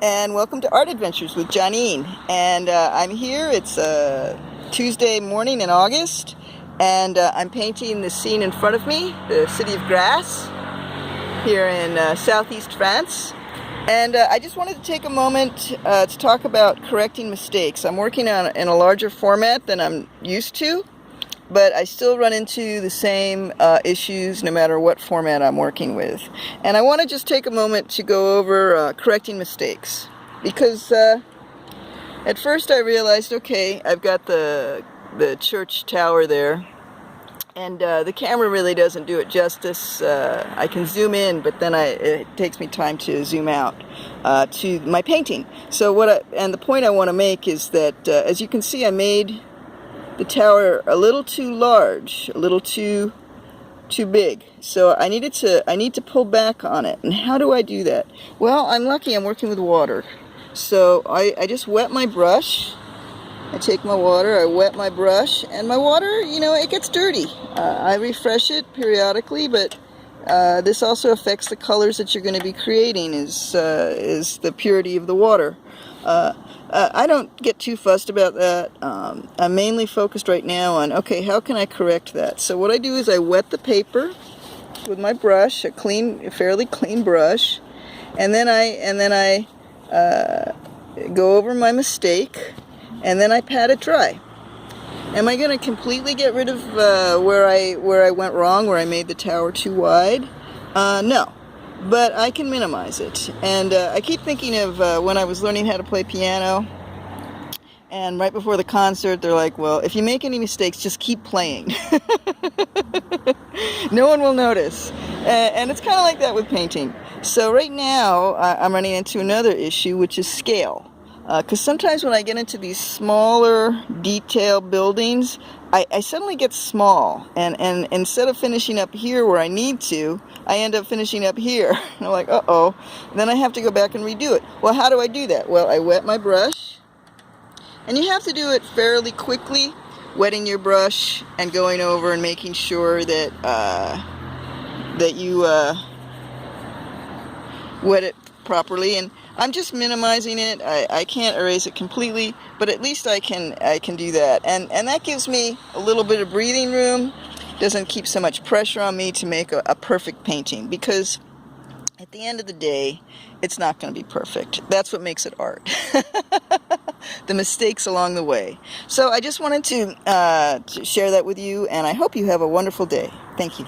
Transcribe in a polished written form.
and welcome to Art Adventures with Joneen. And I'm here. It's Tuesday morning in August, and I'm painting the scene in front of me, the city of Grasse, here in southeast France. And I just wanted to take a moment to talk about correcting mistakes. I'm working in a larger format than I'm used to, but I still run into the same issues no matter what format I'm working with. And I want to just take a moment to go over correcting mistakes, because at first I realized, okay, I've got the church tower there, and the camera really doesn't do it justice. I can zoom in, but then it takes me time to zoom out to my painting. So the point I want to make is that, as you can see, I made the tower a little too large, a little too big. So I need to pull back on it. And how do I do that? Well, I'm lucky I'm working with water. So I just wet my brush. I take my water, I wet my brush, and my water, it gets dirty. I refresh it periodically, but this also affects the colors that you're going to be creating, is the purity of the water. I don't get too fussed about that. I'm mainly focused right now on, okay, how can I correct that? So what I do is I wet the paper with my brush, a fairly clean brush, and then I go over my mistake, and then I pat it dry. Am I going to completely get rid of where I went wrong, where I made the tower too wide? No. But I can minimize it. And I keep thinking of when I was learning how to play piano, and right before the concert they're like, well, if you make any mistakes, just keep playing. No one will notice. And it's kind of like that with painting. So right now I'm running into another issue, which is scale. Because sometimes when I get into these smaller detail buildings, I suddenly get small, and instead of finishing up here where I need to, I end up finishing up here. And I'm like, uh-oh. Then I have to go back and redo it. Well, how do I do that? Well, I wet my brush, and you have to do it fairly quickly, wetting your brush and going over and making sure that that you wet it properly. And I'm just minimizing it. I can't erase it completely, but at least I can do that. And that gives me a little bit of breathing room. Doesn't keep so much pressure on me to make a perfect painting, because at the end of the day, it's not going to be perfect. That's what makes it art. The mistakes along the way. So I just wanted to share that with you, and I hope you have a wonderful day. Thank you.